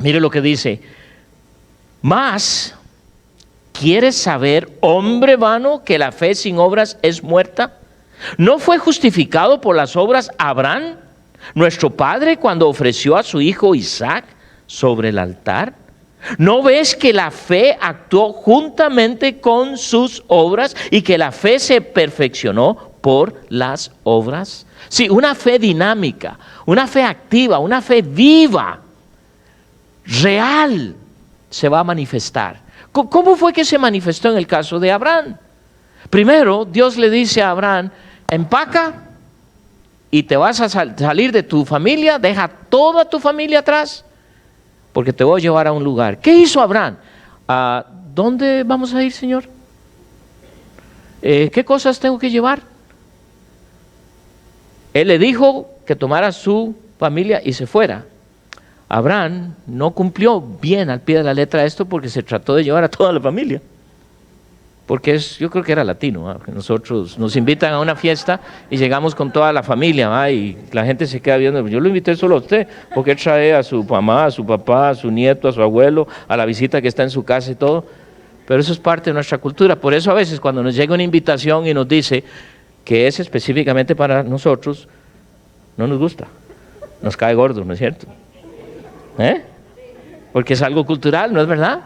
mire lo que dice: mas, ¿quieres saber, hombre vano, que la fe sin obras es muerta? ¿No fue justificado por las obras Abraham, nuestro padre, cuando ofreció a su hijo Isaac sobre el altar? ¿No ves que la fe actuó juntamente con sus obras y que la fe se perfeccionó por las obras? Sí, una fe dinámica, una fe activa, una fe viva, real, se va a manifestar. ¿Cómo fue que se manifestó en el caso de Abraham? Primero, Dios le dice a Abraham, empaca y te vas a salir de tu familia, deja toda tu familia atrás, porque te voy a llevar a un lugar. ¿Qué hizo Abraham? ¿A dónde vamos a ir, Señor? ¿Qué cosas tengo que llevar? Él le dijo que tomara su familia y se fuera. Abraham no cumplió bien al pie de la letra esto, porque se trató de llevar a toda la familia. Porque yo creo que era latino, ¿eh? Nosotros nos invitan a una fiesta y llegamos con toda la familia, ¿eh? Y la gente se queda viendo, yo lo invité solo a usted, porque él trae a su mamá, a su papá, a su nieto, a su abuelo, a la visita que está en su casa y todo. Pero eso es parte de nuestra cultura. Por eso a veces cuando nos llega una invitación y nos dice que es específicamente para nosotros, no nos gusta, nos cae gordo, ¿no es cierto? Porque es algo cultural, ¿no es verdad?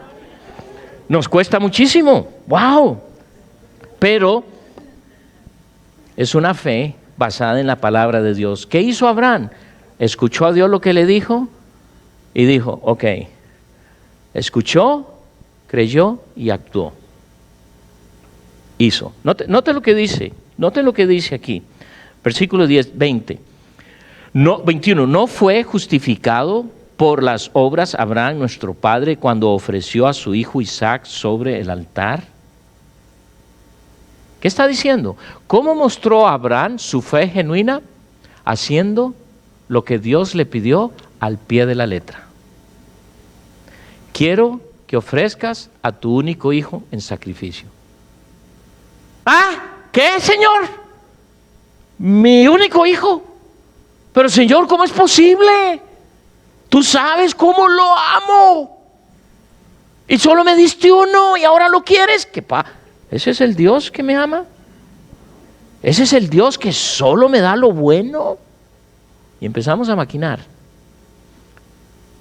Nos cuesta muchísimo, wow, pero es una fe basada en la palabra de Dios. ¿Qué hizo Abraham? Escuchó a Dios lo que le dijo y dijo, ok, escuchó, creyó y actuó. Hizo. Note lo que dice aquí, versículo 20. 21, no fue justificado por las obras Abraham, nuestro padre, cuando ofreció a su hijo Isaac sobre el altar. ¿Qué está diciendo? ¿Cómo mostró Abraham su fe genuina? Haciendo lo que Dios le pidió al pie de la letra. Quiero que ofrezcas a tu único hijo en sacrificio. ¿Ah? ¿Qué, Señor? ¿Mi único hijo? Pero, Señor, ¿cómo es posible? Tú sabes cómo lo amo. Y solo me diste uno y ahora lo quieres. ¿Ese es el Dios que me ama? ¿Ese es el Dios que solo me da lo bueno? Y empezamos a maquinar.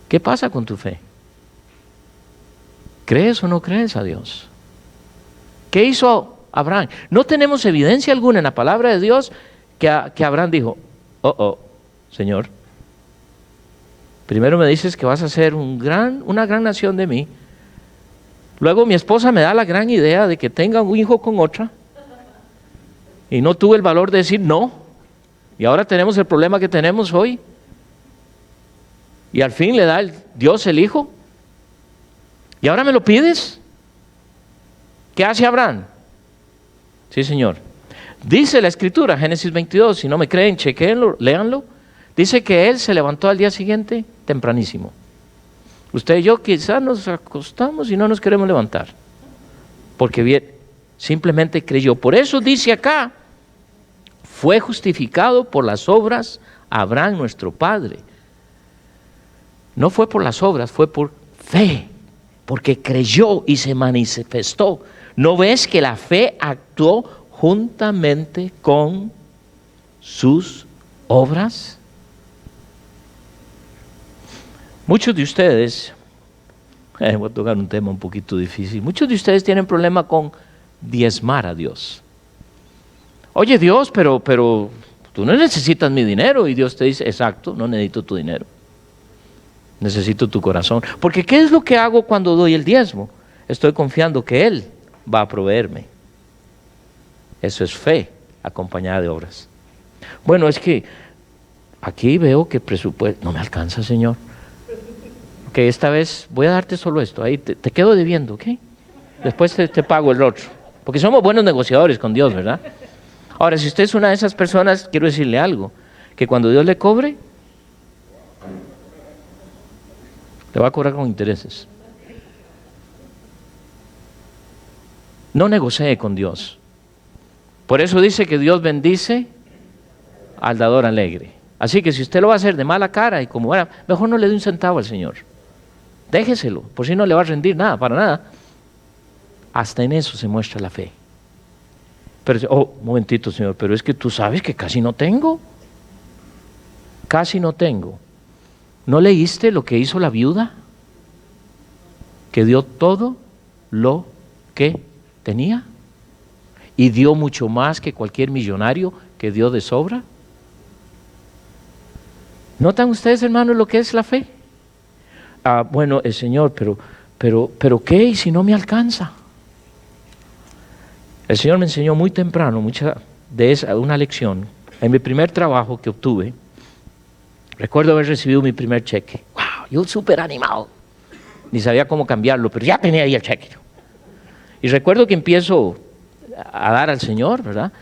¿Qué pasa con tu fe? ¿Crees o no crees a Dios? ¿Qué hizo Abraham? No tenemos evidencia alguna en la palabra de Dios que Abraham dijo, Señor, primero me dices que vas a ser una gran nación de mí. Luego mi esposa me da la gran idea de que tenga un hijo con otra. Y no tuve el valor de decir no. Y ahora tenemos el problema que tenemos hoy. Y al fin le da Dios el hijo. ¿Y ahora me lo pides? ¿Qué hace Abraham? Sí, Señor. Dice la Escritura, Génesis 22, si no me creen, chequéenlo, léanlo. Dice que él se levantó al día siguiente tempranísimo. Usted y yo quizás nos acostamos y no nos queremos levantar, porque bien, simplemente creyó. Por eso dice acá, fue justificado por las obras Abraham nuestro padre. No fue por las obras, fue por fe, porque creyó y se manifestó. ¿No ves que la fe actuó juntamente con sus obras? Muchos de ustedes, voy a tocar un tema un poquito difícil, muchos de ustedes tienen problema con diezmar a Dios. Oye Dios, pero tú no necesitas mi dinero. Y Dios te dice, exacto, no necesito tu dinero, necesito tu corazón. Porque ¿qué es lo que hago cuando doy el diezmo? Estoy confiando que Él va a proveerme. Eso es fe acompañada de obras. Bueno, es que aquí veo que presupuesto no me alcanza, Señor. Ok, esta vez voy a darte solo esto, ahí te quedo debiendo, ¿ok? Después te pago el otro. Porque somos buenos negociadores con Dios, ¿verdad? Ahora, si usted es una de esas personas, quiero decirle algo, que cuando Dios le cobre, le va a cobrar con intereses. No negocie con Dios. Por eso dice que Dios bendice al dador alegre. Así que si usted lo va a hacer de mala cara y como era, mejor no le dé un centavo al Señor. Déjeselo, por si no le va a rendir nada, para nada. Hasta en eso se muestra la fe. Pero, un momentito, Señor, pero es que tú sabes que casi no tengo. Casi no tengo. ¿No leíste lo que hizo la viuda? Que dio todo lo que tenía y dio mucho más que cualquier millonario que dio de sobra. ¿Notan ustedes, hermanos, lo que es la fe? Bueno, el Señor, pero ¿qué? ¿Y si no me alcanza? El Señor me enseñó muy temprano una lección. En mi primer trabajo que obtuve, recuerdo haber recibido mi primer cheque. ¡Wow! Yo súper animado. Ni sabía cómo cambiarlo, pero ya tenía ahí el cheque. Y recuerdo que empiezo a dar al Señor, ¿verdad?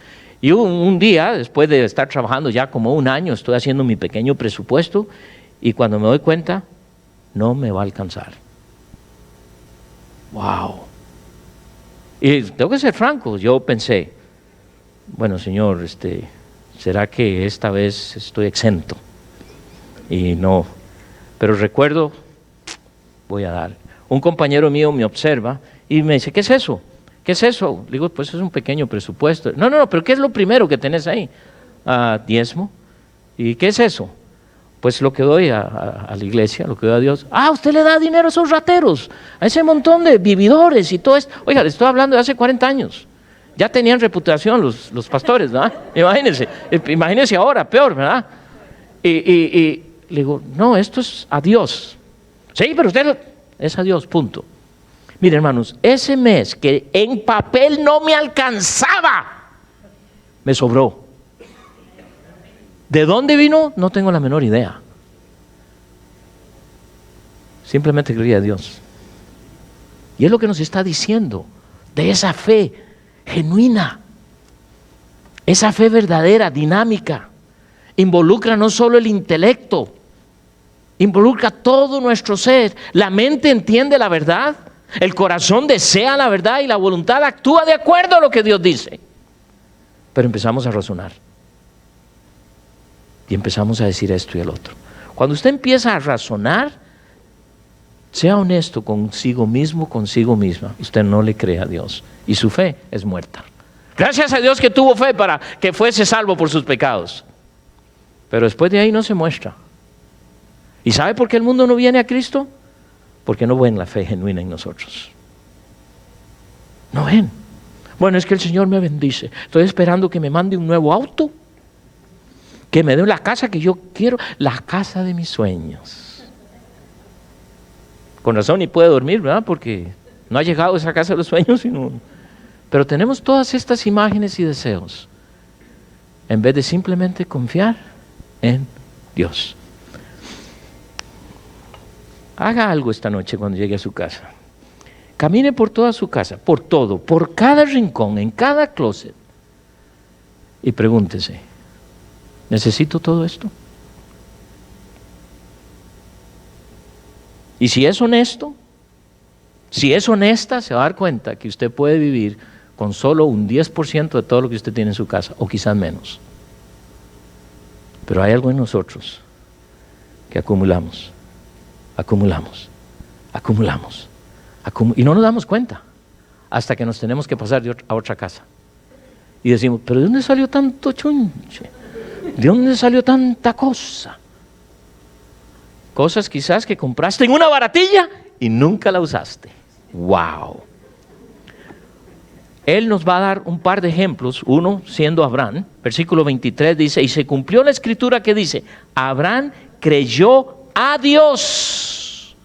Y un día, después de estar trabajando ya como un año, estoy haciendo mi pequeño presupuesto y cuando me doy cuenta, no me va a alcanzar. ¡Wow! Y tengo que ser franco, yo pensé, bueno, Señor, ¿será que esta vez estoy exento? Y no, pero recuerdo, voy a dar. Un compañero mío me observa y me dice, ¿qué es eso? ¿Qué es eso? Le digo, pues es un pequeño presupuesto. No, pero ¿qué es lo primero que tenés ahí? Diezmo. ¿Y qué es eso? Pues lo que doy a la iglesia, lo que doy a Dios. Usted le da dinero a esos rateros, a ese montón de vividores y todo esto. Oiga, le estoy hablando de hace 40 años. Ya tenían reputación los pastores, ¿verdad? Imagínense ahora, peor, ¿verdad? Y le digo, no, esto es a Dios. Sí, pero usted es a Dios, punto. Mire, hermanos, ese mes que en papel no me alcanzaba, me sobró. ¿De dónde vino? No tengo la menor idea. Simplemente creí a Dios. Y es lo que nos está diciendo de esa fe genuina, esa fe verdadera, dinámica. Involucra no solo el intelecto, involucra todo nuestro ser. La mente entiende la verdad, el corazón desea la verdad y la voluntad actúa de acuerdo a lo que Dios dice. Pero empezamos a razonar. Y empezamos a decir esto y el otro. Cuando usted empieza a razonar, sea honesto consigo mismo, consigo misma. Usted no le cree a Dios y su fe es muerta. Gracias a Dios que tuvo fe para que fuese salvo por sus pecados. Pero después de ahí no se muestra. ¿Y sabe por qué el mundo no viene a Cristo? Porque no ven la fe genuina en nosotros. No ven. Bueno, es que el Señor me bendice. Estoy esperando que me mande un nuevo auto. Que me dé la casa que yo quiero, la casa de mis sueños. Con razón ni puede dormir, ¿verdad? Porque no ha llegado esa casa de los sueños. Pero tenemos todas estas imágenes y deseos en vez de simplemente confiar en Dios. Haga algo esta noche cuando llegue a su casa. Camine por toda su casa, por todo, por cada rincón, en cada closet. Y pregúntese, ¿necesito todo esto? Y si es honesto, si es honesta, se va a dar cuenta que usted puede vivir con solo un 10% de todo lo que usted tiene en su casa, o quizás menos. Pero hay algo en nosotros que acumulamos, y no nos damos cuenta hasta que nos tenemos que pasar a otra casa. Y decimos, ¿pero de dónde salió tanto chunche? ¿De dónde salió tanta cosa? Cosas quizás que compraste en una baratilla y nunca la usaste. ¡Wow! Él nos va a dar un par de ejemplos, uno siendo Abraham. Versículo 23 dice, y se cumplió la escritura que dice, Abraham creyó a Dios.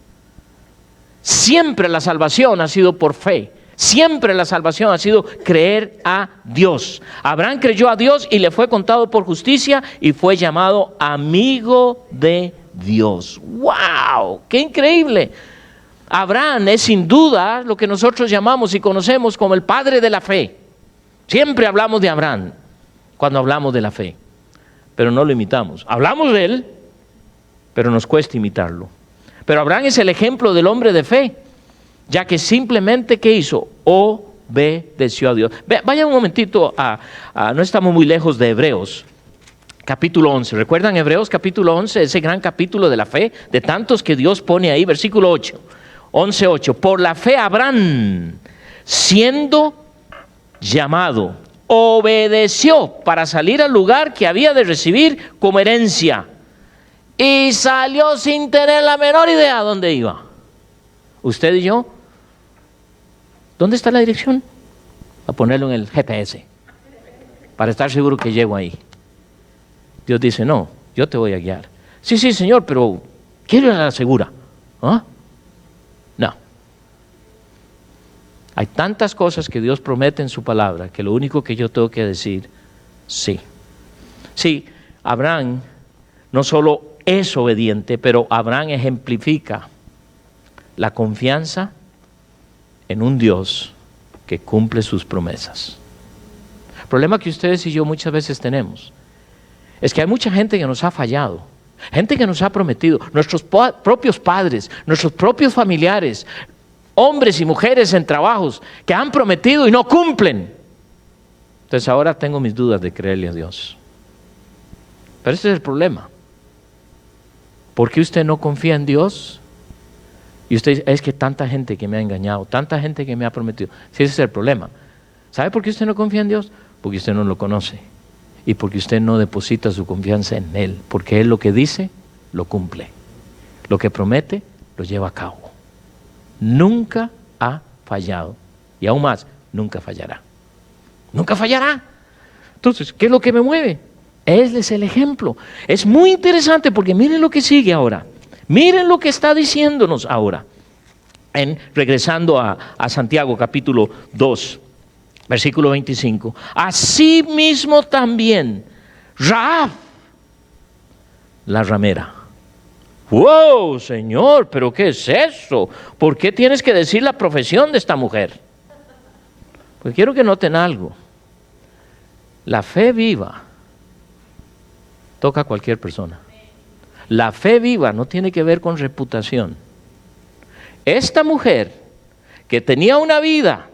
Siempre la salvación ha sido por fe. Siempre la salvación ha sido creer a Dios. Abraham creyó a Dios y le fue contado por justicia y fue llamado amigo de Dios. ¡Wow! ¡Qué increíble! Abraham es sin duda lo que nosotros llamamos y conocemos como el padre de la fe. Siempre hablamos de Abraham cuando hablamos de la fe, pero no lo imitamos. Hablamos de él, pero nos cuesta imitarlo. Pero Abraham es el ejemplo del hombre de fe, ya que simplemente, ¿qué hizo? Obedeció a Dios. Vaya un momentito no estamos muy lejos de Hebreos, capítulo 11. ¿Recuerdan Hebreos capítulo 11? Ese gran capítulo de la fe, de tantos que Dios pone ahí, versículo 8. 11:8. Por la fe Abraham, siendo llamado, obedeció para salir al lugar que había de recibir como herencia. Y salió sin tener la menor idea a dónde iba. Usted y yo, ¿dónde está la dirección? A ponerlo en el GPS, para estar seguro que llego ahí. Dios dice, no, yo te voy a guiar. Sí, Señor, pero quiero ir a la segura. ¿Ah? No. Hay tantas cosas que Dios promete en su palabra, que lo único que yo tengo que decir, sí. Sí, Abraham no solo es obediente, pero Abraham ejemplifica la confianza en un Dios que cumple sus promesas. El problema que ustedes y yo muchas veces tenemos es que hay mucha gente que nos ha fallado, gente que nos ha prometido, nuestros propios padres, nuestros propios familiares, hombres y mujeres en trabajos que han prometido y no cumplen. Entonces ahora tengo mis dudas de creerle a Dios. Pero ese es el problema. ¿Por qué usted no confía en Dios? Y usted dice, es que tanta gente que me ha engañado, tanta gente que me ha prometido. Sí, ese es el problema. ¿Sabe por qué usted no confía en Dios? Porque usted no lo conoce. Y porque usted no deposita su confianza en Él. Porque Él lo que dice, lo cumple. Lo que promete, lo lleva a cabo. Nunca ha fallado. Y aún más, nunca fallará. Nunca fallará. Entonces, ¿qué es lo que me mueve? Él es el ejemplo. Es muy interesante porque miren lo que sigue ahora. Miren lo que está diciéndonos ahora. Regresando a Santiago capítulo 2, versículo 25. Asimismo también Rahab, la ramera. ¡Wow, Señor! ¿Pero qué es eso? ¿Por qué tienes que decir la profesión de esta mujer? Pues quiero que noten algo. La fe viva toca a cualquier persona. La fe viva no tiene que ver con reputación. Esta mujer que tenía una vida,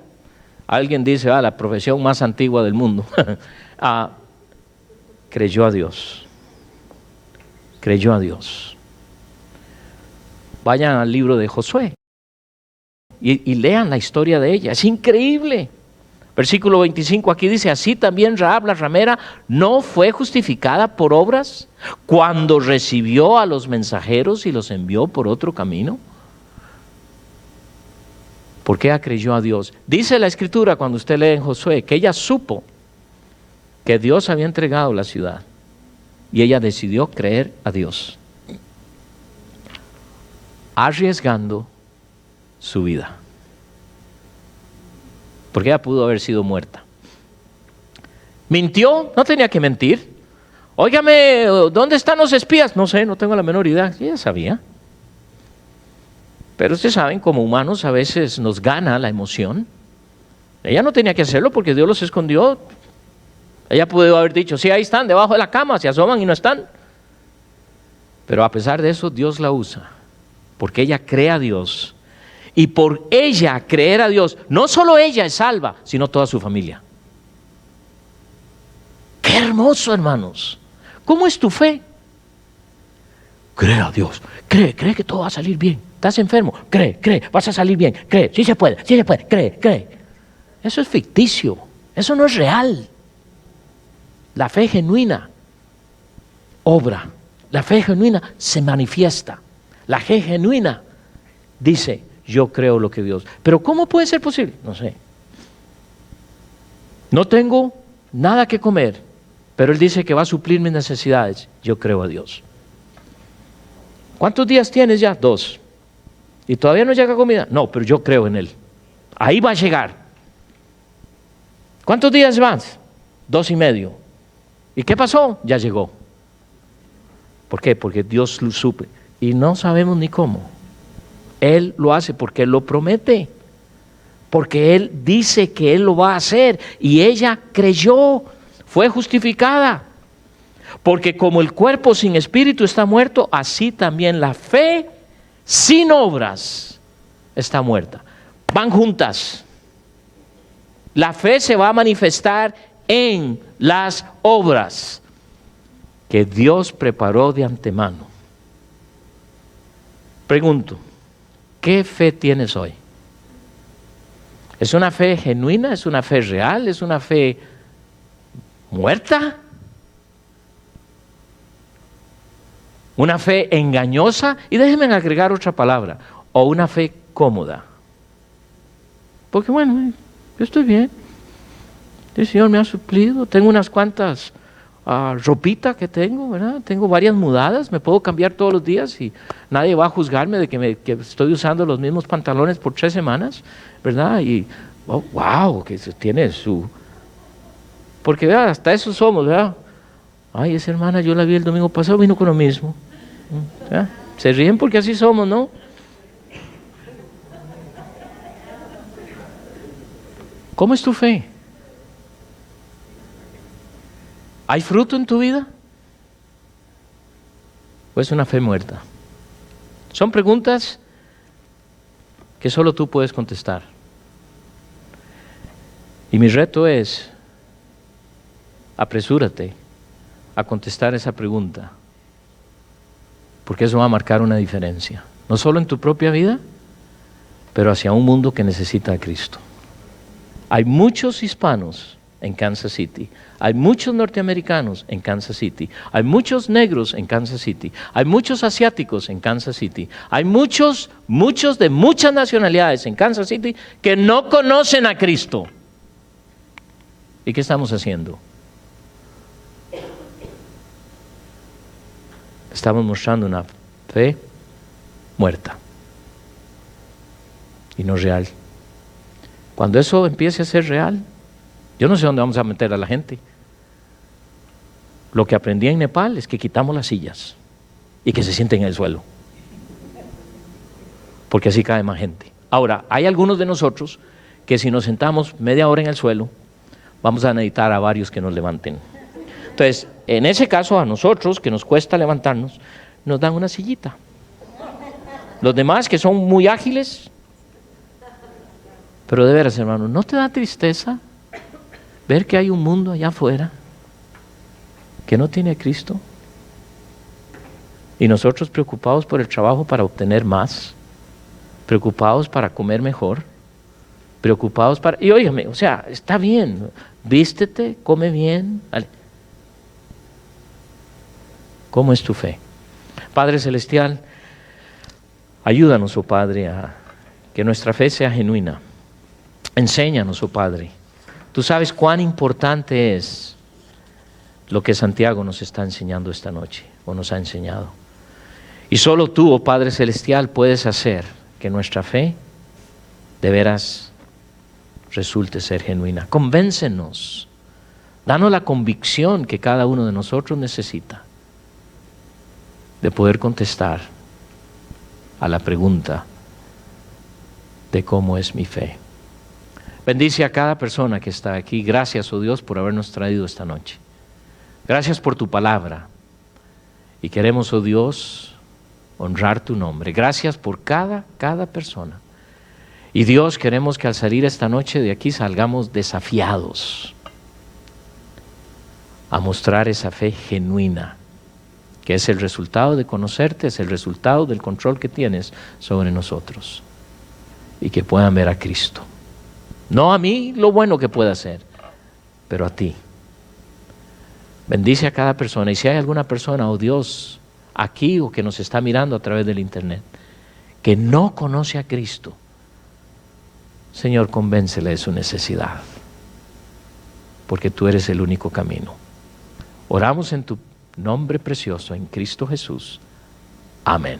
alguien dice, la profesión más antigua del mundo, creyó a Dios. Creyó a Dios. Vayan al libro de Josué y lean la historia de ella. Es increíble. Versículo 25 aquí dice, así también Rahab la ramera no fue justificada por obras cuando recibió a los mensajeros y los envió por otro camino. ¿Por qué creyó a Dios? Dice la Escritura cuando usted lee en Josué que ella supo que Dios había entregado la ciudad y ella decidió creer a Dios, arriesgando su vida. Porque ella pudo haber sido muerta. ¿Mintió? No tenía que mentir. Óigame, ¿dónde están los espías? No sé, no tengo la menor idea. Ella sabía. Pero ustedes saben, como humanos a veces nos gana la emoción. Ella no tenía que hacerlo porque Dios los escondió. Ella pudo haber dicho, sí, ahí están, debajo de la cama, se asoman y no están. Pero a pesar de eso, Dios la usa, porque ella cree a Dios. Y por ella creer a Dios, no solo ella es salva, sino toda su familia. ¡Qué hermoso, hermanos! ¿Cómo es tu fe? Cree a Dios, cree que todo va a salir bien. ¿Estás enfermo? Cree, vas a salir bien. Cree, sí se puede, cree. Eso es ficticio, eso no es real. La fe genuina obra, la fe genuina se manifiesta. La fe genuina dice, yo creo lo que Dios. Pero ¿cómo puede ser posible? No sé. No tengo nada que comer, pero Él dice que va a suplir mis necesidades. Yo creo a Dios. ¿Cuántos días tienes ya? 2. ¿Y todavía no llega comida? No, pero yo creo en Él. Ahí va a llegar. ¿Cuántos días más? 2.5. ¿Y qué pasó? Ya llegó. ¿Por qué? Porque Dios lo suple. Y no sabemos ni cómo. Él lo hace porque Él lo promete. Porque Él dice que Él lo va a hacer. Y ella creyó, fue justificada. Porque como el cuerpo sin espíritu está muerto, así también la fe sin obras está muerta. Van juntas. La fe se va a manifestar en las obras que Dios preparó de antemano. Pregunto, ¿qué fe tienes hoy? ¿Es una fe genuina? ¿Es una fe real? ¿Es una fe muerta? ¿Una fe engañosa? Y déjenme agregar otra palabra. ¿O una fe cómoda? Porque bueno, yo estoy bien. El Señor me ha suplido. Tengo unas cuantas ropita que tengo, ¿verdad? Tengo varias mudadas. Me puedo cambiar todos los días y nadie va a juzgarme de que estoy usando los mismos pantalones por 3 semanas, ¿verdad? Y wow, que tiene su... Porque ¿verdad? Hasta eso somos, ¿verdad? Ay, esa hermana yo la vi el domingo pasado, vino con lo mismo. ¿Verdad? Se ríen porque así somos, ¿no? ¿Cómo es tu fe? ¿Hay fruto en tu vida? ¿O es una fe muerta? Son preguntas que solo tú puedes contestar. Y mi reto es, apresúrate a contestar esa pregunta, porque eso va a marcar una diferencia, no solo en tu propia vida, pero hacia un mundo que necesita a Cristo. Hay muchos hispanos en Kansas City, hay muchos norteamericanos en Kansas City, hay muchos negros en Kansas City, hay muchos asiáticos en Kansas City, hay muchos de muchas nacionalidades en Kansas City que no conocen a Cristo. ¿Y qué estamos haciendo? Estamos mostrando una fe muerta y no real. Cuando eso empiece a ser real, yo no sé dónde vamos a meter a la gente. Lo que aprendí en Nepal es que quitamos las sillas y que se sienten en el suelo, porque así cae más gente. Ahora, hay algunos de nosotros que si nos sentamos media hora en el suelo, vamos a necesitar a varios que nos levanten. Entonces, en ese caso, a nosotros, que nos cuesta levantarnos, nos dan una sillita. Los demás, que son muy ágiles, pero de veras, hermano, ¿no te da tristeza ver que hay un mundo allá afuera que no tiene a Cristo? Y nosotros preocupados por el trabajo para obtener más, preocupados para comer mejor, preocupados para... Y óigame, o sea, está bien, vístete, come bien. Vale. ¿Cómo es tu fe? Padre Celestial, ayúdanos, oh Padre, a que nuestra fe sea genuina. Enséñanos, oh Padre. Tú sabes cuán importante es lo que Santiago nos está enseñando esta noche, o nos ha enseñado. Y solo tú, oh Padre Celestial, puedes hacer que nuestra fe de veras resulte ser genuina. Convéncenos, danos la convicción que cada uno de nosotros necesita de poder contestar a la pregunta de cómo es mi fe. Bendice a cada persona que está aquí. Gracias, oh Dios, por habernos traído esta noche. Gracias por tu palabra. Y queremos, oh Dios, honrar tu nombre. Gracias por cada persona. Y Dios, queremos que al salir esta noche de aquí salgamos desafiados a mostrar esa fe genuina, que es el resultado de conocerte, es el resultado del control que tienes sobre nosotros. Y que puedan ver a Cristo. No a mí lo bueno que pueda hacer, pero a ti. Bendice a cada persona. Y si hay alguna persona, oh Dios, aquí o que nos está mirando a través del internet, que no conoce a Cristo, Señor, convéncele de su necesidad, porque tú eres el único camino. Oramos en tu nombre precioso, en Cristo Jesús. Amén.